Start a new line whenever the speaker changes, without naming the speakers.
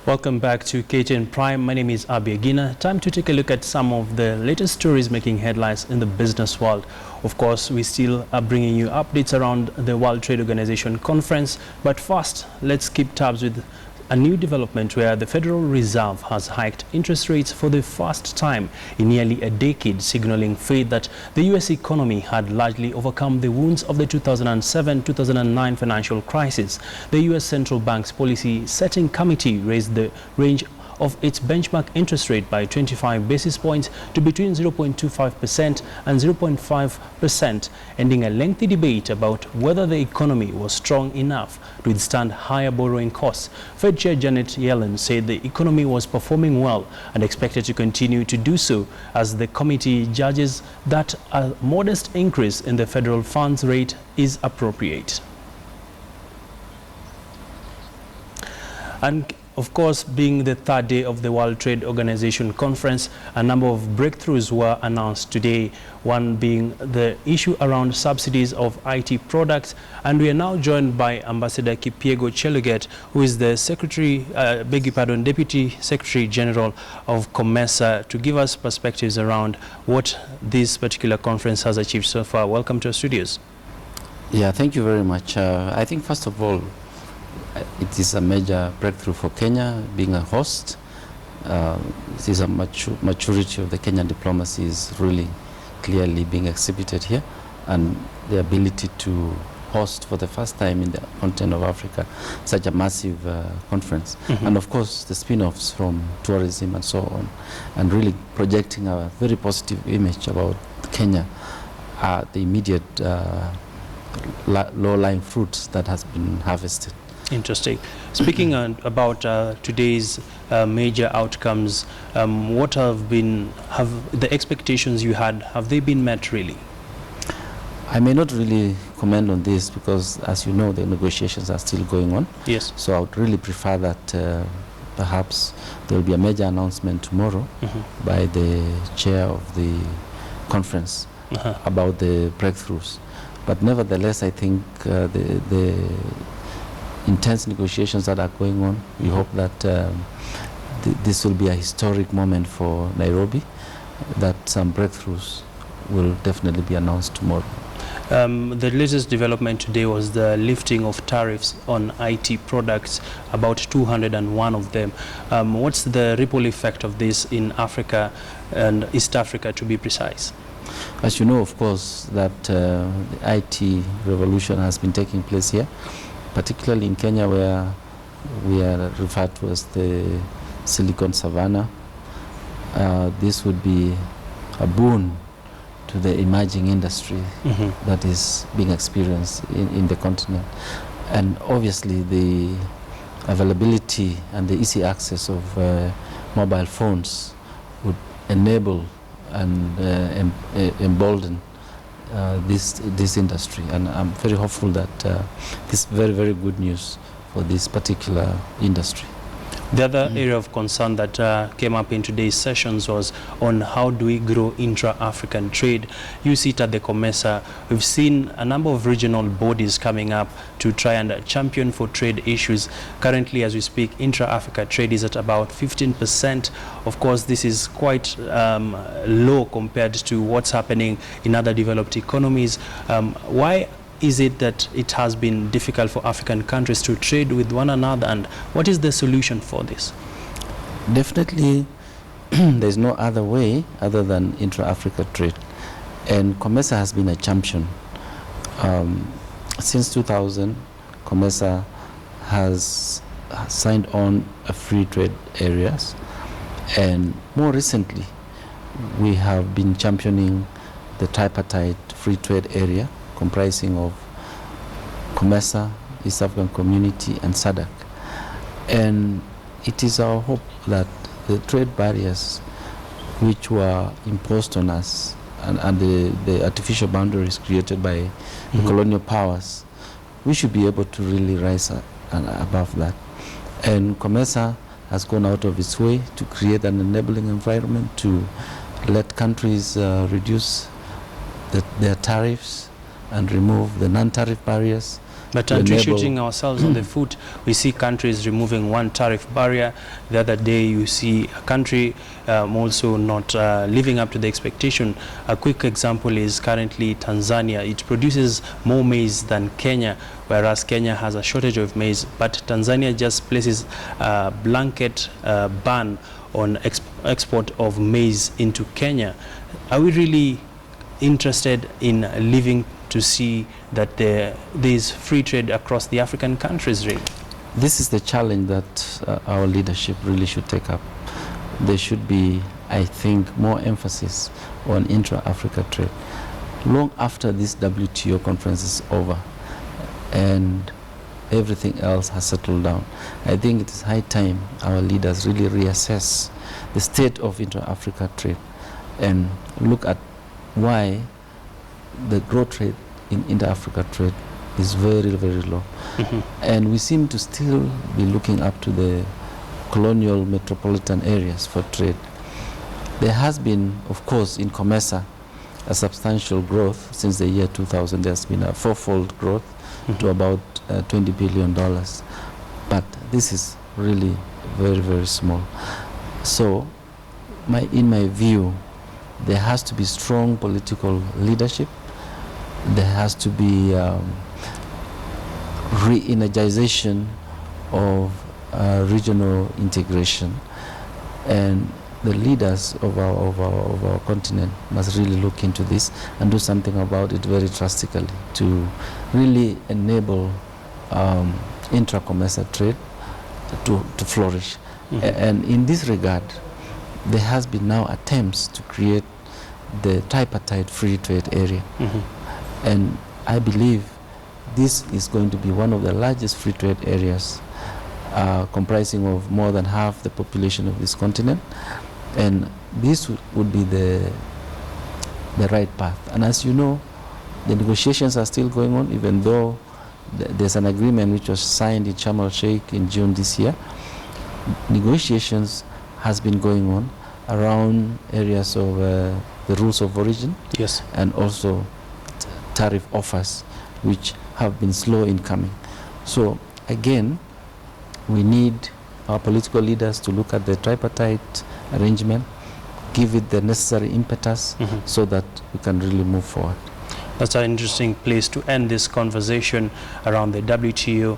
Welcome back to KTN Prime. My name is Abi Agina. Time to take a look at some of the latest stories making headlines in the business world. Of course, we still are bringing you updates around the World Trade Organization conference. But first, let's keep tabs with a new development where the Federal Reserve has hiked interest rates for the first time in nearly a decade, signaling faith that the U.S. economy had largely overcome the wounds of the 2007-2009 financial crisis. The U.S. Central Bank's policy setting committee raised the range of its benchmark interest rate by 25 basis points to between 0.25% and 0.5%, ending a lengthy debate about whether the economy was strong enough to withstand higher borrowing costs. Fed Chair Janet Yellen said the economy was performing well and expected to continue to do so, as the committee judges that a modest increase in the federal funds rate is appropriate. And of course, being the third day of the World Trade Organization conference, a number of breakthroughs were announced today, one being the issue around subsidies of IT products. And we are now joined by Ambassador Kipyego cheluget, who is the Deputy Secretary General of COMESA, to give us perspectives around what this particular conference has achieved so far. Welcome to our studios.
Yeah, thank you very much. I think, first of all, it is a major breakthrough for Kenya being a host. It is a maturity of the Kenyan diplomacy is really clearly being exhibited here, and the ability to host for the first time in the continent of Africa such a massive conference. And of course the spin-offs from tourism and so on, and really projecting a very positive image about Kenya, the immediate low-lying fruits that has been harvested.
Interesting. Speaking about today's major outcomes, what have the expectations you had, have they been met really?
I may not really comment on this because, as you know, the negotiations are still going on.
Yes.
So I would really prefer that perhaps there will be a major announcement tomorrow by the chair of the conference about the breakthroughs. But nevertheless, I think the intense negotiations that are going on, we hope that this will be a historic moment for Nairobi, that some breakthroughs will definitely be announced tomorrow.
The latest development today was the lifting of tariffs on IT products, about 201 of them. What's the ripple effect of this in Africa and East Africa, to be precise?
As you know, of course, that the IT revolution has been taking place here, particularly in Kenya, where we are referred to as the Silicon Savannah. This would be a boon to the emerging industry that is being experienced in the continent. And obviously the availability and the easy access of mobile phones would enable and embolden this industry, and I'm very hopeful that this is very, very good news for this particular industry.
The other area of concern that came up in today's sessions was on how do we grow intra-African trade. You sit at the COMESA. We've seen a number of regional bodies coming up to try and champion for trade issues. Currently, as we speak, intra-Africa trade is at about 15%. Of course, this is quite low compared to what's happening in other developed economies. Why is it that it has been difficult for African countries to trade with one another, and what is the solution for this?
Definitely there's no other way other than intra-Africa trade, and COMESA has been a champion. Since 2000, COMESA has signed on a free trade areas, and more recently we have been championing the tripartite free trade area comprising of COMESA, East African Community, and SADC. And it is our hope that the trade barriers which were imposed on us and the artificial boundaries created by the colonial powers, we should be able to really rise above that. And COMESA has gone out of its way to create an enabling environment to let countries reduce their tariffs and remove the non-tariff barriers
But
to
aren't we
enable-
shooting ourselves on the foot? We see countries removing one tariff barrier. The other day you see a country also not living up to the expectation. A quick example is currently Tanzania. It produces more maize than Kenya, whereas Kenya has a shortage of maize. But Tanzania just places a blanket ban on export of maize into Kenya. Are we really interested in living to see that there is free trade across the African countries, really?
This is the challenge that our leadership really should take up. There should be, I think, more emphasis on intra-Africa trade. Long after this WTO conference is over and everything else has settled down, I think it is high time our leaders really reassess the state of intra-Africa trade and look at why the growth rate in inter-Africa trade is very, very low. And we seem to still be looking up to the colonial metropolitan areas for trade. There has been, of course, in COMESA, a substantial growth since the year 2000. There's been a fourfold growth to about $20 billion. But this is really very, very small. So, in my view, there has to be strong political leadership. There has to be re-energization of regional integration, and the leaders of our continent must really look into this and do something about it very drastically to really enable intra-COMESA trade to flourish. And in this regard, there has been now attempts to create the tripartite free trade area. And I believe this is going to be one of the largest free trade areas, comprising of more than half the population of this continent. And this would be the right path. And as you know, the negotiations are still going on, even though there's an agreement which was signed in Sharm el-Sheikh in June this year. Negotiations has been going on around areas of the rules of origin,
Yes.
and also tariff offers, which have been slow in coming. So again, we need our political leaders to look at the tripartite arrangement, give it the necessary impetus so that we can really move forward.
That's an interesting place to end this conversation around the WTO.